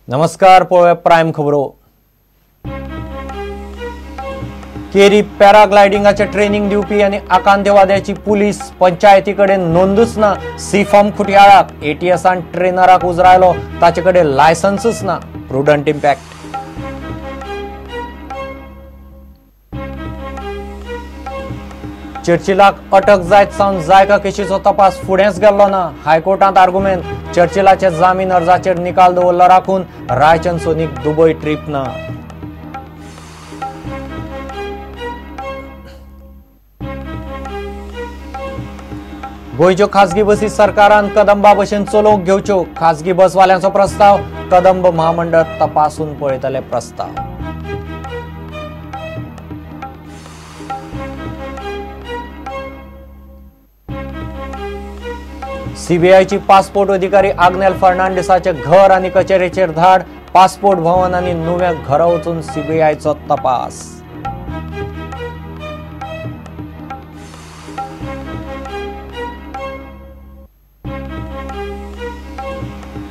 नमस्कार, पळोवया प्रायम खबरो। केरी पॅराग्लायडिंगाचे ट्रेनिंग दिवपी आणि आकांतवाद्याची पुलीस पंचायतीकडे नोंदूच ना। सी फॉर्म खुटियाळाक एटीएसान ट्रेनराक उजरायलो, ताचेकडे लायसन्सच ना। Prudent impact. चर्चिलाक अटक जायत सावन जायका केशीचो तपास फुडेंच गेल्लो ना। हायकोर्टात आर्ग्युमेंट, चर्चिलाचे जामीन अर्जाचेर निकाल दवरलो राखून रायचंद सोनीक दुबय ट्रीप ना। गोयच्यो खासगी बसी सरकारान कदंबा भशेन चलोवंक घेवच्यो। खासगी बसवाल्यांचो प्रस्ताव, कदंब महामंडळ तपासून पळयतले प्रस्ताव। सीबीआयची पासपोर्ट अधिकारी आग्नेल फर्नांडिसाचे घर आणि कचेरेचेर धाड। पासपोर्ट भवन आणि नव्या घरा वचून सीबीआयचो तपास।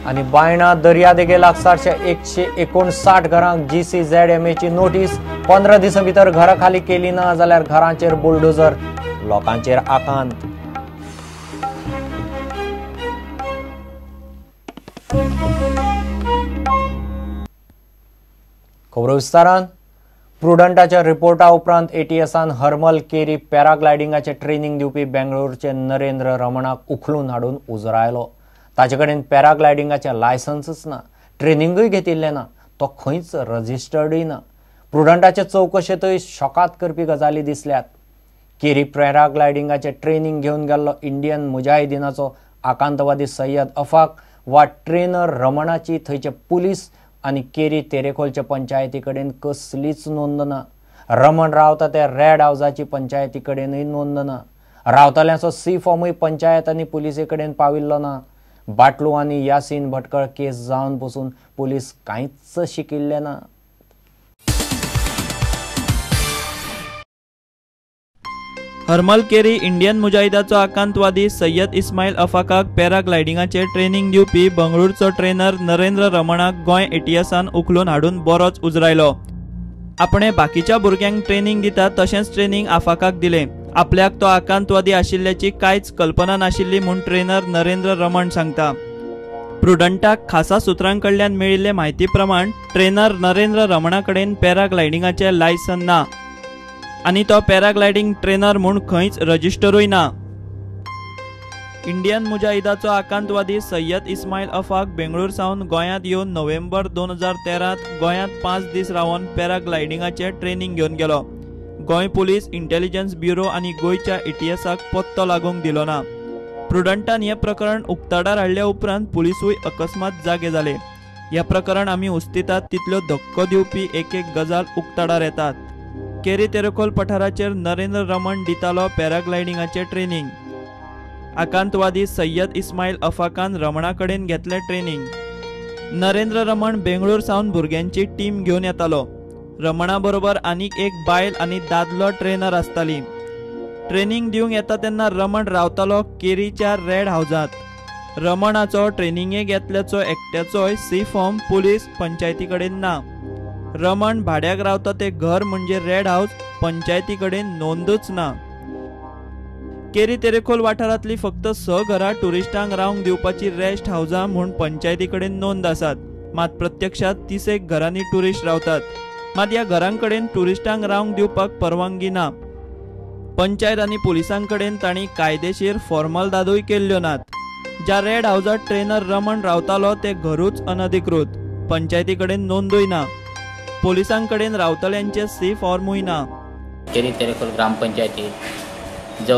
आणि बायणा दर्यादेगे लागसारच्या 159 घरांक GCZMAची नोटीस। 15 दिसां भितर घरा खाली केली ना जाल्यार घरांचेर बुलडोजर। लोकांचेर आकांत। खबरो विस्तारान। प्रुडंटाच्या रिपोर्टा उपरांत एटीएसान हर्मल केरी पॅराग्लायडिंगाचे ट्रेनिंग दिवपी बेंगळुरूचे नरेंद्र रमणाक उखलून हाडून उजरायलो। ताचेकडेन पॅराग्लायडिंगाचे लायसन्सच ना, ट्रेनिंगूय घेतिल्ले ना, तो खंयच रजिस्टर्डूय ना। प्रुडंटाचे चौकशेंतय शॉकात करपी गजाली दिसल्यात। केरी पॅराग्लायडिंगाचे ट्रेनिंग घेवन गेल्लो इंडियन मुजाहिदीनाचो आकांतवादी सय्यद अफाक वा ट्रेनर रमणाची थंयचे पुलीस आणि केरी तेरेखोलच्या पंचायतीकडेन कसलीच नोंद ना। रमण रावता त्या रेड हाऊसाची पंचायतीकडेनय नोंद ना। रावतल्यांचो सी फॉर्मूय पंचायत आनी पुलिसेकडेन पाविल्लो ना। बाटलू आणि यासीन भटकळ केस जावन पसून पुलीस कांयच शिकिल्ले ना। हर्मल केरी इंडियन मुजाहिदाचो आकांतवादी सय्यद इस्माईल अफाकाक पॅराग्लायडिंगाचे ट्रेनिंग दिवपी बंगळुरूचो ट्रेनर नरेंद्र रमणाक गोंय एटीएसान उखलून हाडून बरोच उजरायलो। आपणे बाकीच्या भुरग्यांक ट्रेनिंग दिता तशेंच ट्रेनिंग अफाकाक दिले। आपल्याक तो आकांतवादी आशिल्ल्याची कांयच कल्पना नाशिल्ली म्हूण ट्रेनर नरेंद्र रमण सांगता। प्रुडंटाक खासा सुत्रांकडल्यान मेळिल्ले म्हायती प्रमाण ट्रेनर नरेंद्र रमणाकडेन पॅराग्लायडिंगाचे लायसन ना आणि तो पॅराग्लायडिंग ट्रेनर म्हूण खंयच रजिस्टरूय ना। इंडियन मुजाहिदाचो आकांतवादी सय्यद इस्माईल अफाक बेंगळूर सावन गोंयांत येवन नोव्हेंबर 2013 गोंयांत 5 दीस रावन पॅराग्लायडिंगाचे ट्रेनिंग घेवन गेलो। गोंय पुलीस, इंटेलिजन्स ब्युरो आणि गोंयच्या एटीएसाक पत्तो लागूंक दिलो ना। प्रुडंटान हे प्रकरण उक्ताडार हाडल्या उपरांत पुलिसूय अकस्मात जागे जाले। हे प्रकरण आमी हुस्तितात तितल्यो धक्को दिवपी एक गजाल उक्ताडार येतात। केरी तेरेखोल पठाराचेर नरेंद्र रमण दितालो पॅराग्लायडिंगाचे ट्रेनिंग। आकांतवादी सय्यद इस्माईल अफाकान रमणाकडेन घेतले ट्रेनिंग। नरेंद्र रमण बेंगळूर सावन भुरग्यांची टीम घेवन येतालो। रमणा बरोबर आनीक एक बायल आनी दादलो ट्रेनर आसताली। ट्रेनिंग दिवंक येता तेन्ना रमण रावतालो केरीच्या रेड हाऊसात। रमणाचो ट्रेनिंगेक येतल्याचो एकट्याचोय सी फॉर्म पुलीस पंचायती कडेन ना। रमण भाड्याक रावता ते घर म्हणजे रेड हाऊस पंचायतीकडेन नोंदूच ना। केरी तेरेखोल वाठारांतली फक्त 6 घरां टुरिस्टांक रावंक दिवपाची रेस्ट हाऊसां म्हूण पंचायतीकडेन नोंद आसात। मात प्रत्यक्षात 30 घरांनी टुरिस्ट रावतात। मात ह्या घरांकडेन टुरिस्टांक रावंक दिवपाक परवानगी ना। पंचायत आनी पुलिसांकडेन तांणी कायदेशीर फॉर्मल दादूय केल्ल्यो नात। ज्या रेड हाऊसात ट्रेनर रमण रावतालो ते घरूच अनधिकृत, पंचायतीकडेन नोंदूय ना। पोलिसांकडेन रावतल्यांचे सी फॉर्मूय ना। केरी तेरेखोल ग्रामपंचायतीत जो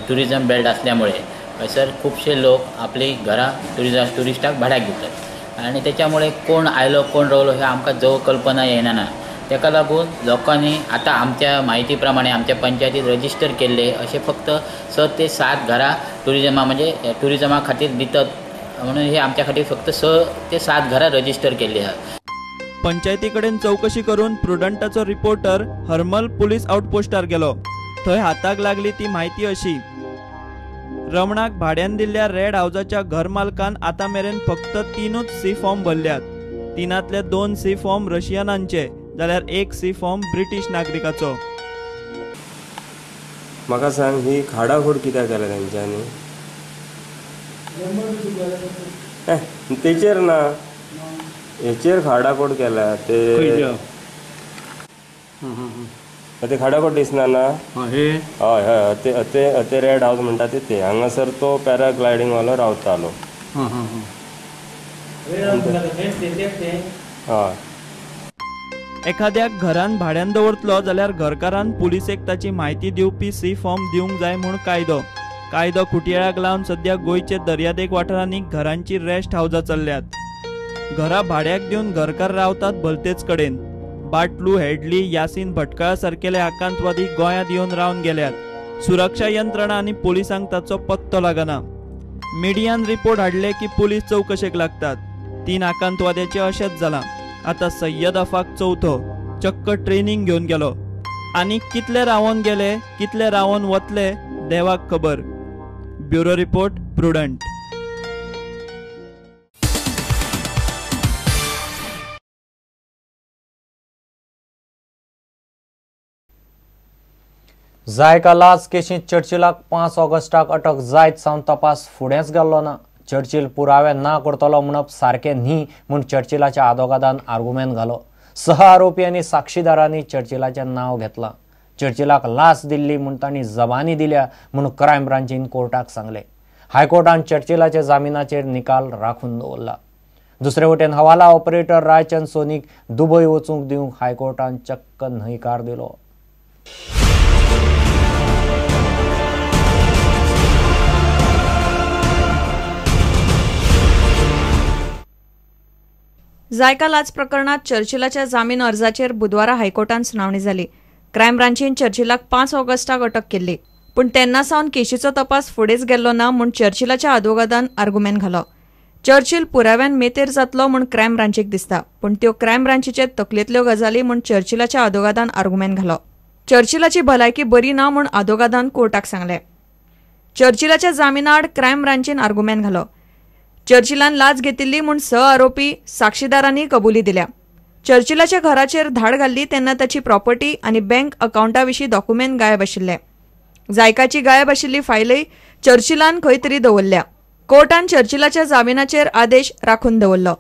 टुरिझम बेल्ट असल्यामुळे हयसर खूपशे लोक आपली घरां टुरिस्टाक भाड्याक दितात आणि त्याच्यामुळे कोण आयलो कोण रावलो हे आमकां जवळ कल्पना येना ना। ताका लागून लोकांनी आता आमच्या माहिती प्रमाणे आमच्या पंचायतीत रजिस्टर केल्ले असे फक्त 6 ते 7 घरां टुरिझमा खातीर दितात म्हणून हे आमच्या खातीर फक्त 6 ते 7 घरां रजिस्टर केल्ली आहात। पंचायतीकडेन चौकशी करून प्रुडंटाचो रिपोर्टर हर्मल पुलीस आउटपोस्टार गेलो। थंय हाताक लागली ती माहिती अशी, रमणाक भाड्यान दिल्ल्या रेड हाऊसाच्या घर मालकान आता मेरेन फक्त 3च सी फॉर्म भरल्यात। तिनातले 2 सी फॉर्म रशियनांचे जाल्यार 1 सी फॉर्म ब्रिटीश नागरिकाचो। म्हाका सांग, ही खाडाखोड कित्याक केल्या तेंच्यांनी? तेचेर ना, हेचेर खाडाखोड केल्या ते खाडाखोड दिसना ना? हय हय, ते रेड हाऊस म्हणटा ते हांगासर तो पॅराग्लायडींग वालो रावतालो। हय, एखाद्याक घरान भाड्यान दवरतलो जाल्यार घरकारान पुलिसेक ताची म्हायती दिवपी सी फॉर्म दिवंक जाय म्हूण कायदो खुटयाळाक लावन सध्या गोंयचे दर्यादेग वाठारांनी घरांची रेस्ट हावजां चल्ल्यात। घरां भाड्याक दिवन घरकार रावतात भलतेच कडेन। बाटलू, हेडली, यासीन भटकाळ सारकेले आकांतवादी गोंयांत येवन रावन गेल्यात। सुरक्षा यंत्रणा आनी पोलिसांक ताचो पत्तो लागना। मिडियान रिपोर्ट हाडले की पुलीस चौकशेक लागतात। 3 आकांतवाद्याचे अशेंच जालां। आता सय्यद अफाक चौथो चक्क ट्रेनिंग घेवन गेलो। आनी कितले रावोन गेले, कितले रावोन वतले देवाक खबर। Bureau report, prudent. जायका लाच केशींत चर्चिलाक 5 ऑगस्टाक अटक जायत सावन तपास फुडेंच गेल्लो ना। चर्चिल पुरावे ना करतलो म्हणप सारकें न्ही म्हूण चर्चिलाच्या आदोगादान आर्ग्युमेंट घालो। 6 आरोपी आनी साक्षीदारांनी चर्चिलाचें नांव घेतलां। चर्चिलाक लाच दिल्ली म्हूण तांणी जबानी दिल्या म्हूण क्रायम ब्रांचीन कोर्टाक सांगलें। हायकोर्टान चर्चिलाचे जामिनाचेर निकाल राखून दवरला। दुसरे वटेन हवाला ऑपरेटर रायचंद सोनीक दुबय वचूंक दिवंक हायकोर्टान चक्क न्हयकार दिलो। जायका लाच प्रकरणात चर्चिलाच्या जामीन अर्जाचेर बुधवारा हायकोर्टान सुनावणी जाली। क्रायम ब्रांचीन चर्चिलाक 5 ऑगस्टाक अटक केल्ली, पूण तेन्ना सावन केशीचो तपास फुडेंच गेल्लो ना म्हूण चर्चिलाच्या आदोगादान आर्ग्युमेंट घालो। चर्चिल पुराव्यान मेतेर जातलो म्हूण क्रायम ब्रांचीक दिसता, पूण त्यो क्रायम ब्रांचीचे तकलेंतल्यो गजाली म्हूण चर्चिलाच्या आदोगादान आर्ग्युमेंट घालो। चर्चिलाची भलायकी बरी ना म्हूण आदोगादान कोर्टाक सांगलें। चर्चिलाच्या जामिनाआड क्रायम ब्रांचीन आर्ग्युमेंट घालो। चर्चिलान लाच घेतिल्ली म्हूण 6 आरोपी साक्षीदारांनी कबुली दिल्या। चर्चिलाच्या घराचेर धाड घाल्ली तेन्ना ताची प्रॉपर्टी आनी बँक अकाउंटा विशीं डॉक्युमेंट गायब आशिल्ले। जायकाची गायब आशिल्ली फायलय चर्चिलान खंय तरी दवरल्या। कोर्टान चर्चिलाच्या जामिनाचेर आदेश राखून दवरलो।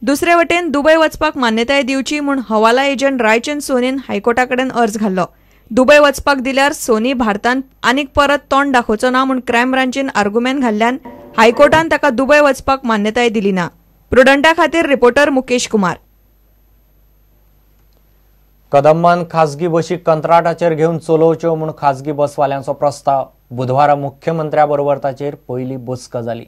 दुसरे वटेन दुबय वचपाक मान्यताय दिवची म्हूण हवाला एजंट रायचंद सोनीन हायकोर्टाकडेन अर्ज घाल्लो। दुबय वचपाक दिल्यार सोनी भारतांत आनीक परत तोंड दाखोवचो ना म्हूण क्रायम ब्रांचीन आर्ग्युमेंट घाल्ल्यान हायकोर्टान ताका दुबय वचपाक मान्यताय दिली ना। प्रुडंटा खातीर रिपोर्टर मुकेश कुमार। कदंबान खासगी बशी कंत्राटाचेर घेवन चलोवच्यो म्हूण खासगी बसवाल्यांचो प्रस्ताव। बुधवारा मुख्यमंत्र्या बरोबर ताचेर पयली बसका जाली।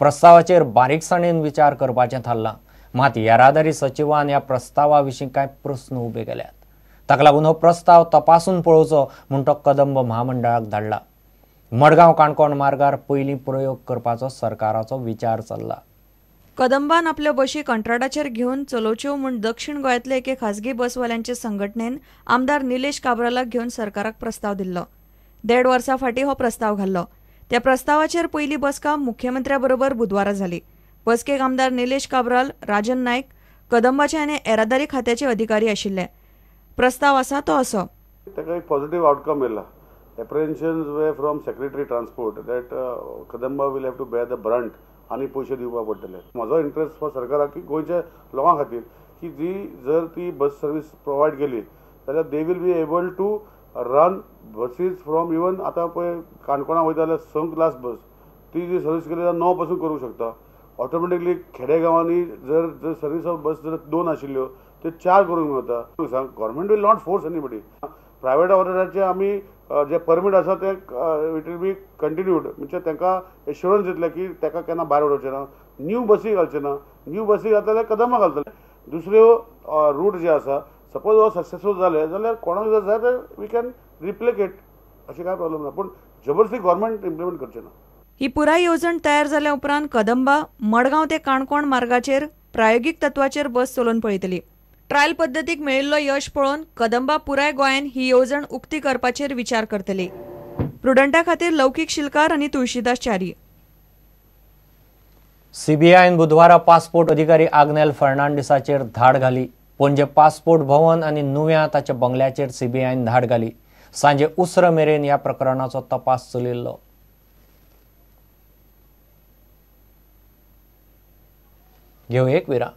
प्रस्तावाचेर बारीकसाणेन विचार करपाचें थारलां, मात येरादारी सचिवान ह्या प्रस्तावा विशीं कांय प्रस्न उबे केल्यात। ताका लागून हो प्रस्ताव तपासून पळोवचो म्हूण तो कदंब म्हामंडळाक धाडला। मडगांव काणकोण मार्गार पयलीं प्रयोग करपाचो सरकाराचो विचार चल्ला। कदंबान आपल्यो बशी कंत्राटाचेर घेवन चलोवच्यो म्हूण दक्षिण गोंयांतले एके खासगी बसवाल्यांचे संघटनेन आमदार निलेश काब्रालाक घेवन सरकाराक प्रस्ताव दिल्लो। 1.5 वर्सां फाटीं हो प्रस्ताव घाल्लो। त्या प्रस्तावाचेर पयली बसका मुख्यमंत्र्या बरोबर बुधवारा जाली। बसकेक आमदार निलेश काब्राल, राजन नायक, कदंबाचे आनी येरादारी खात्याचे अधिकारी आशिल्ले। प्रस्ताव आसा तो असो। ताका एक पॉझिटिव्ह आउटकम येयला। Apprehensions were from secretary transport that Kadamba will have to bear the brunt आनी पयशे दिवपा पडटले। म्हजो इंट्रस्ट फॉर सरकाराक की गोंयच्या लोकां खातीर की जी जर ती बस सर्वीस प्रोवायड केली जाल्यार they will be able to run buses from even आतां पळय काणकोणा वयता जाल्यार 6 क्लास बस ती जी सर्वीस केली जाल्यार 9 पासून करूंक शकता। ऑटोमॅटिकली खेडेगांवांनी जर जर सर्वीस ऑफ बस जर 2 आशिल्ल्यो त्यो 4 करूंक मेळटा। Government will not force anybody. Private ऑपरेटराचे आमी जे परमीट आसा ते इट वील बी कंटिन्यूड, म्हणजे तांकां एश्युरन्स दितले की ताका केन्ना भायर उडोवचें ना, न्यू बसी घालचे ना। न्यू बसी घालता जाल्यार कदंबा घालतले। दुसऱ्यो रूट जे आसा सपोज हो सक्सेसफूल जाले जाल्यार कोणाक जर जाय तर वी कॅन रिप्लिकेट, अशें कांय प्रॉब्लेम ना, पूण जबरदस्ती गव्हर्मेंट इम्प्लिमेंट करचें ना। ही पुराय येवजण तयार जाल्या उपरांत कदंबा मडगांव ते काणकोण मार्गाचेर प्रायोगीक तत्वाचेर बस चलोवन पळयतली। ट्रायल पद्दतीक मेळिल्लो यश पळोवन कदंबा पुराय गोंयान ही येवजण उक्ती करपाचेर विचार करतली। प्रुडंटा खातीर लौकीक शिलकार आनी तुळशीदास च्यारी। सीबीआयन बुधवारा पासपोर्ट अधिकारी आग्नेल फर्नांडिसाचेर धाड घाली. पणजे पासपोर्ट भवन आनी नुव्या ताच्या बंगल्याचेर सीबीआयन धाड घाली. सांजे उसर मेरेन ह्या प्रकरणाचो तपास चलिल्लो. घेऊ एक विराम.